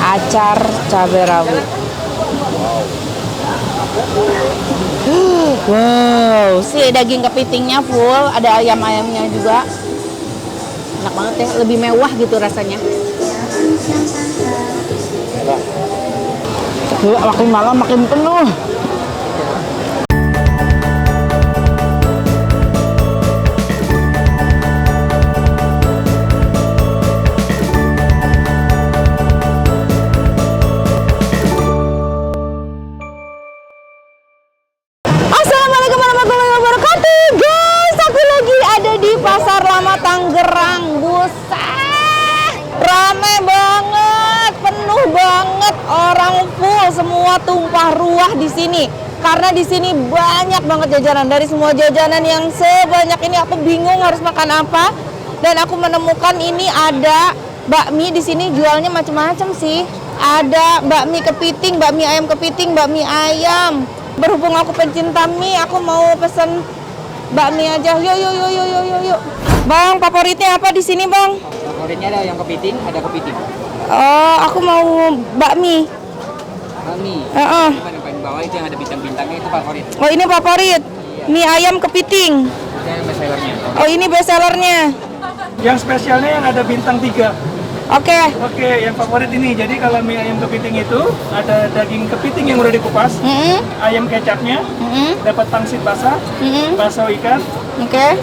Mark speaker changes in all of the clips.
Speaker 1: Acar cabai rawit. Wow, si daging kepitingnya full, ada ayam-ayamnya juga. Enak banget ya, lebih mewah gitu rasanya. Makin malam makin penuh. Assalamualaikum warahmatullahi wabarakatuh, guys. Aku lagi ada di Pasar Lama Tangerang. Buset, rame banget, penuh banget, orang full, semua tumpah ruah di sini. Karena di sini banyak banget jajanan. Dari semua jajanan yang sebanyak ini, aku bingung harus makan apa. Dan aku menemukan ini ada bakmi di sini, jualnya macam-macam sih. Ada bakmi kepiting, bakmi ayam kepiting, bakmi ayam. Berhubung aku pencinta mie, aku mau pesen bakmi aja. Yuk. Bang, favoritnya apa di sini, Bang?
Speaker 2: Favoritnya ada ayam kepiting, ada kepiting.
Speaker 1: Oh, aku mau bakmi.
Speaker 2: Bakmi.
Speaker 1: Heeh.
Speaker 2: Yang paling bawah itu yang ada bintang-bintangnya itu favorit.
Speaker 1: Oh, ini favorit. Mie ayam kepiting.
Speaker 2: Itu yang best sellernya.
Speaker 1: Oh, ini best sellernya.
Speaker 3: Yang spesialnya yang ada bintang 3.
Speaker 1: Oke.
Speaker 3: Oke, yang favorit ini. Jadi kalau mie ayam kepiting itu ada daging kepiting yang udah dikupas, ayam kecapnya, dapat pangsit basah, bakso ikan,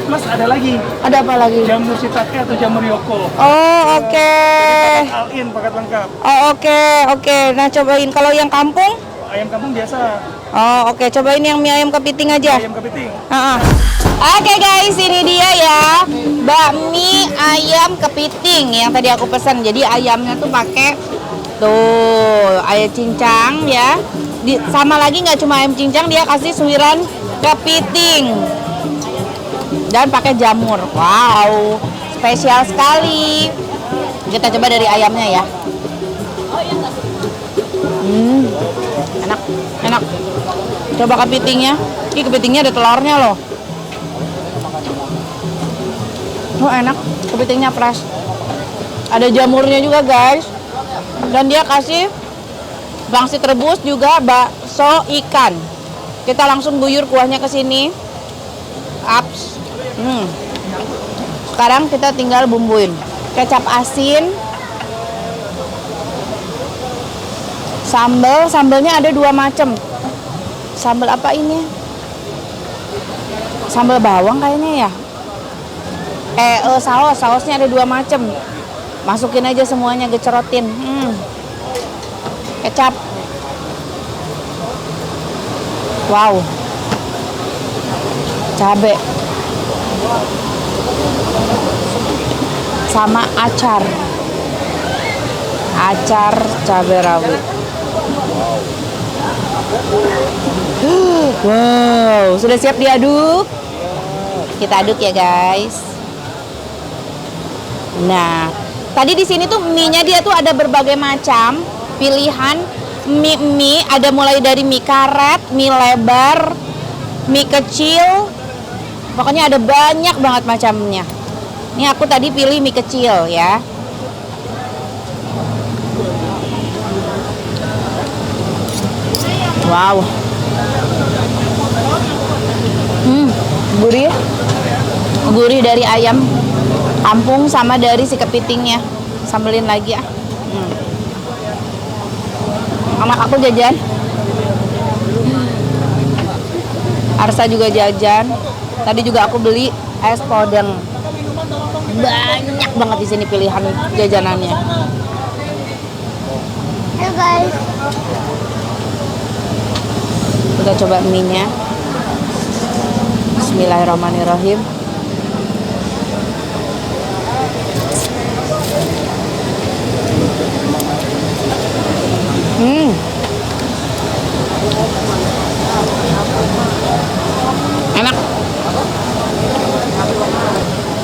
Speaker 3: plus ada lagi.
Speaker 1: Ada apa lagi?
Speaker 3: Jamur shiitake atau jamur yoko.
Speaker 1: Oh, oke.
Speaker 3: All in, paket lengkap.
Speaker 1: Oh, oke. Nah, cobain kalau yang kampung?
Speaker 3: Ayam kampung biasa,
Speaker 1: Oh, oke. Cobain yang mie ayam kepiting aja.
Speaker 3: ayam kepiting.
Speaker 1: Oke guys, ini dia ya bakmi ayam kepiting yang tadi aku pesan. Jadi ayamnya tuh pakai tuh ayam cincang ya. Sama lagi nggak cuma ayam cincang, dia kasih suiran kepiting dan pakai jamur. Wow, spesial sekali. Kita coba dari ayamnya ya. Enak. Coba kepitingnya. Ini kepitingnya ada telurnya loh. Oh, enak, kepitingnya fresh. Ada jamurnya juga guys. Dan dia kasih pangsit rebus juga bakso ikan. Kita langsung guyur kuahnya ke sini. Ups. Sekarang kita tinggal bumbuin. Kecap asin. Sambelnya ada 2 macam. Sambal apa ini? Sambal bawang kayaknya ya. Sausnya ada 2 macam. Masukin aja semuanya, gecerotin. Kecap. Wow. Cabe. Sama acar. Acar cabai rawit. Wow, sudah siap diaduk? Kita aduk ya, guys. Nah, tadi di sini tuh mie-nya dia tuh ada berbagai macam pilihan mie, ada mulai dari mie karet, mie lebar, mie kecil. Pokoknya ada banyak banget macamnya. Ini aku tadi pilih mie kecil ya. Wow. Gurih. Gurih dari ayam kampung sama dari si kepitingnya. Sambelin lagi ya. Anak aku jajan. Arsa juga jajan. Tadi juga aku beli es podeng. Banyak banget di sini pilihan jajanannya.
Speaker 4: Halo guys.
Speaker 1: Kita coba mie-nya. Bismillahirrahmanirrahim. Enak.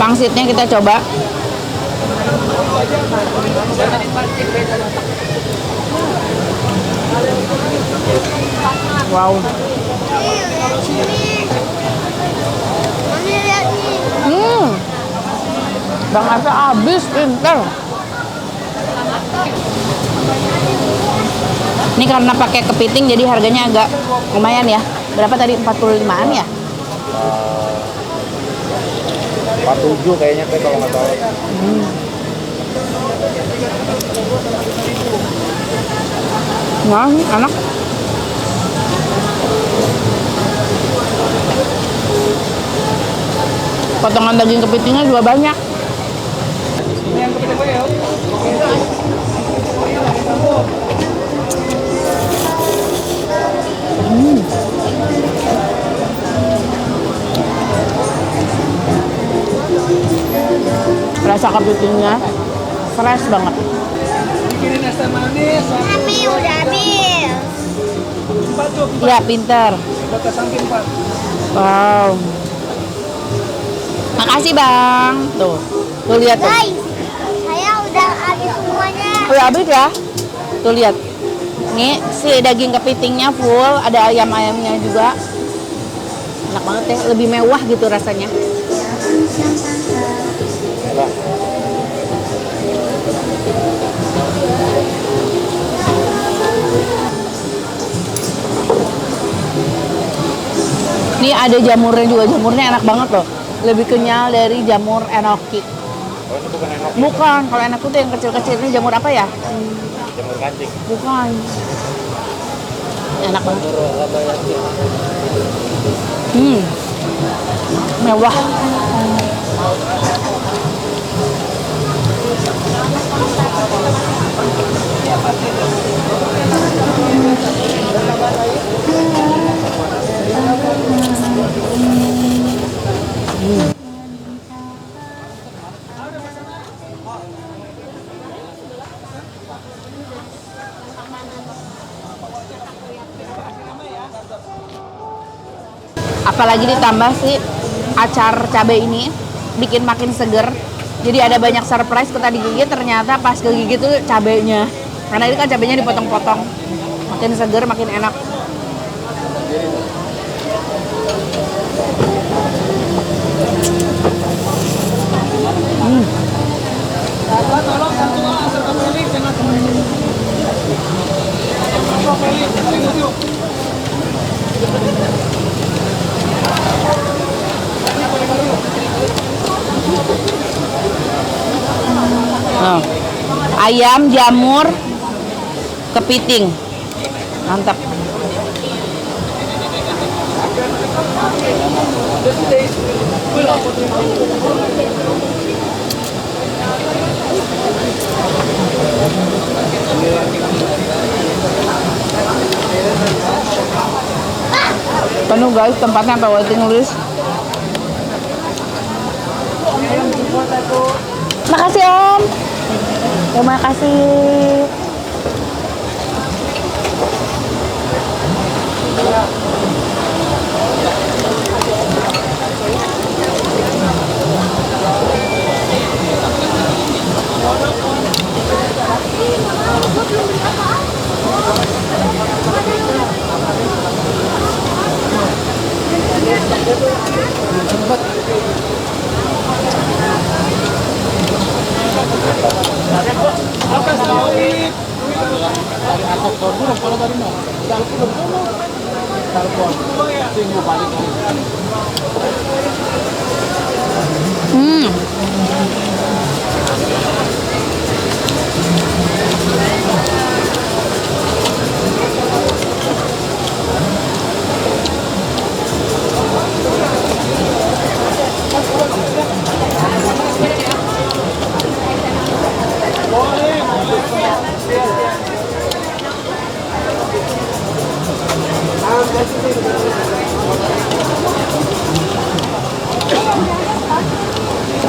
Speaker 1: Pangsitnya kita coba. Wow.
Speaker 4: Mami lihat nih.
Speaker 1: Bang Arsa habis, pinter. Ini karena pakai kepiting jadi harganya agak lumayan ya. Berapa tadi? 45-an ya?
Speaker 2: 47 kayaknya teh kalau nggak salah.
Speaker 1: Wah, enak. Potongan daging kepitingnya juga banyak.
Speaker 3: Ini yang kepiting gue ya.
Speaker 1: Rasa kepitingnya fresh banget.
Speaker 3: Bikinin es teh manis.
Speaker 4: Mami udah habis.
Speaker 3: 4 tuh.
Speaker 1: Iya, pinter.
Speaker 3: Batas samping 4.
Speaker 1: Wow. Makasih bang. Tuh lihat tuh.
Speaker 4: Guys, saya udah habis semuanya.
Speaker 1: Udah habis ya. Tuh lihat. Nih si daging kepitingnya full, ada ayam-ayamnya juga. Enak banget ya, lebih mewah gitu rasanya. Ini ada jamurnya juga, jamurnya enak banget loh. Lebih kenyal dari jamur enoki.
Speaker 2: Oh, ini bukan enak.
Speaker 1: Bukan, kalau enak itu yang kecil-kecil. Ini jamur apa ya?
Speaker 2: Jamur kancing.
Speaker 1: Bukan. Enak banget. Mewah. Apalagi ditambah si acar cabai ini bikin makin seger. Jadi ada banyak surprise ketika digigit, ternyata pas kegigit tuh cabainya. Karena ini kan cabainya dipotong-potong. Makin seger, makin enak.
Speaker 3: Tolong satu asal pemilik jangan pemilik.
Speaker 1: Nah, ayam jamur kepiting. Mantap. Penuh guys, tempatnya sampai waiting list. Makasih Om. Terima kasih.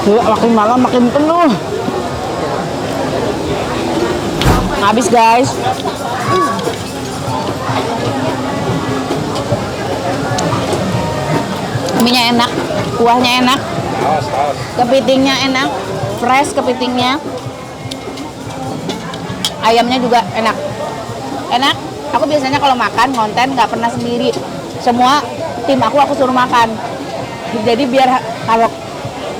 Speaker 1: Gila, makin malam makin penuh. Habis guys. Mienya enak, kuahnya enak, kepitingnya enak, fresh kepitingnya, ayamnya juga enak. Enak. Aku biasanya kalau makan konten nggak pernah sendiri. Semua tim aku suruh makan. Jadi biar kalau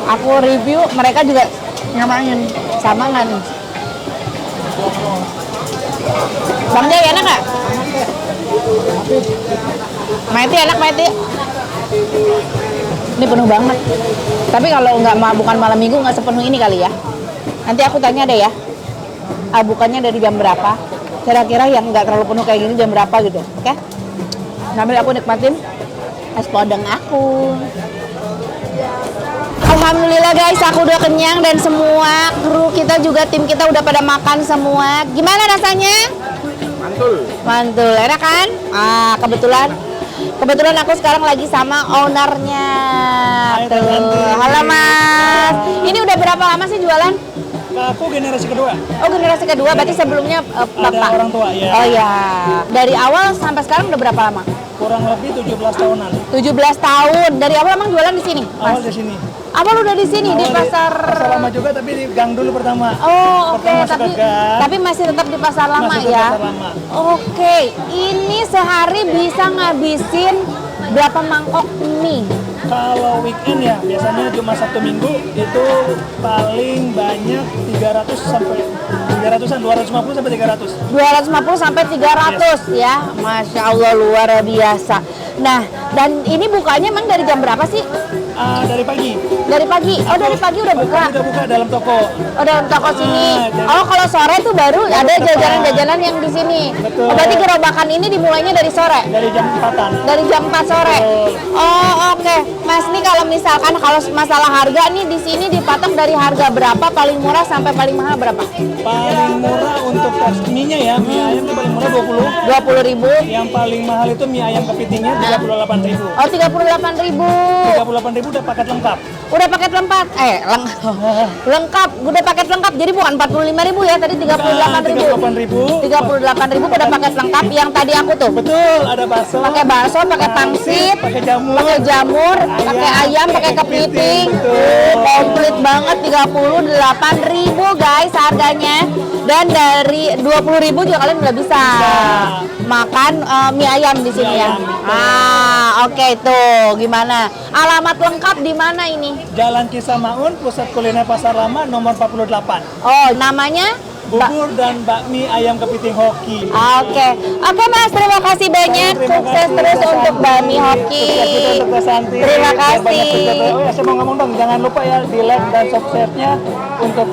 Speaker 1: aku review mereka juga nyamain, sama nggak nih? Bang Jai enak nggak? Maiti enak Maiti. Ini penuh banget. Tapi kalau bukan malam minggu nggak sepenuh ini kali ya. Nanti aku tanya deh ya. Bukannya dari jam berapa? Kira-kira yang nggak terlalu penuh kayak gini jam berapa gitu, oke? Sambil aku nikmatin es podeng aku. Alhamdulillah guys, aku udah kenyang dan semua kru kita juga tim kita udah pada makan semua. Gimana rasanya? Mantul, enak kan? Kebetulan aku sekarang lagi sama ownernya. Tuh, halo Mas. Ini udah berapa lama sih jualan?
Speaker 3: Aku generasi kedua.
Speaker 1: Oh, generasi kedua, berarti sebelumnya
Speaker 3: Ada
Speaker 1: Bapak?
Speaker 3: orang tua, ya.
Speaker 1: Oh ya. Dari awal sampai sekarang udah berapa lama?
Speaker 3: Kurang lebih 17 tahunan.
Speaker 1: 17 tahun. Dari awal emang jualan di sini?
Speaker 3: Awal
Speaker 1: Mas?
Speaker 3: di sini.
Speaker 1: Awal udah di sini di pasar.
Speaker 3: Pasar lama juga, tapi di gang dulu pertama.
Speaker 1: Oh, oke,
Speaker 3: Pertama masuk ke gang,
Speaker 1: tapi masih tetap di pasar lama
Speaker 3: masih ke
Speaker 1: ya.
Speaker 3: pasar lama.
Speaker 1: Oke, ini sehari bisa ngabisin berapa mangkok mie?
Speaker 3: Kalau weekend ya, biasanya cuma Sabtu Minggu itu paling banyak 300 sampai 300-an, 250 sampai 300.
Speaker 1: 250 sampai 300 ya. Masya Allah luar biasa. Nah, dan ini bukanya emang dari jam berapa sih?
Speaker 3: Dari pagi.
Speaker 1: Dari pagi. Oh, dari pagi udah buka.
Speaker 3: Udah buka dalam toko.
Speaker 1: Oh, dalam toko sini.
Speaker 3: jadi-
Speaker 1: Oh, kalau sore tuh baru ada
Speaker 3: depan.
Speaker 1: jajanan-jajanan yang di sini.
Speaker 3: Betul.
Speaker 1: Oh, berarti gerobakan ini dimulainya dari sore.
Speaker 3: Dari jam 4-an.
Speaker 1: Dari jam 4 sore.
Speaker 3: Betul.
Speaker 1: Oh, oke. Mas, nih kalau misalkan kalau masalah harga nih di sini dipatok dari harga berapa paling murah sampai paling mahal berapa?
Speaker 3: Paling murah untuk mie-nya ya, mie ayam itu paling murah 20.
Speaker 1: 20.000.
Speaker 3: Yang paling mahal itu mie ayam kepitingnya 38.000.
Speaker 1: Oh, 38.000.
Speaker 3: 38.000 udah paket lengkap.
Speaker 1: Udah paket lengkap. Lengkap. Udah paket lengkap. Jadi bukan 45.000 ya, tadi 38.000.
Speaker 3: 38.000.
Speaker 1: 38.000 udah paket lengkap yang tadi aku tuh.
Speaker 3: Betul, ada bakso.
Speaker 1: Pakai bakso, pakai pangsit,
Speaker 3: pakai jamur.
Speaker 1: pakai ayam, pakai kepiting.
Speaker 3: Betul.
Speaker 1: Komplit banget 38.000 guys harganya. Dan dari 20.000 juga kalian udah bisa makan mie ayam di sini ya. Oke tuh gimana? Alamat lengkap di mana ini?
Speaker 3: Jalan Kisamaun, Pusat Kuliner Pasar Lama, nomor 48.
Speaker 1: Oh, namanya?
Speaker 3: Bubur dan bakmi ayam kepiting hoki.
Speaker 1: Oke, Mas, terima kasih banyak.
Speaker 3: Terima
Speaker 1: Sukses
Speaker 3: kasih,
Speaker 1: terus
Speaker 3: Teh
Speaker 1: untuk
Speaker 3: Santi.
Speaker 1: Bami Hoki.
Speaker 3: Sukses juga untuk Teh Santi.
Speaker 1: Terima
Speaker 3: Biar banyak
Speaker 1: kasih.
Speaker 3: sukses. Oh ya, saya mau ngomong dong, jangan lupa ya di like dan subscribe-nya untuk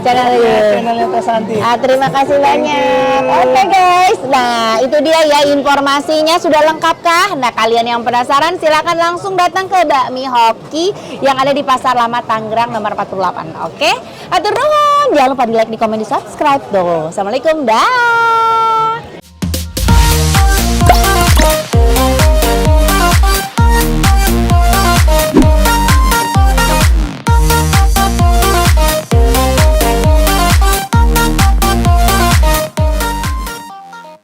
Speaker 3: channelnya Teh Santi.
Speaker 1: Terima kasih banyak. Oke guys, nah itu dia ya informasinya sudah lengkap kah? Nah kalian yang penasaran silakan langsung datang ke Bakmi Hoki yang ada di Pasar Lama Tangerang nomor 48. Oke, atur nuhun. Jangan lupa di like, di komen, di subscribe tuh. Assalamualaikum, dah.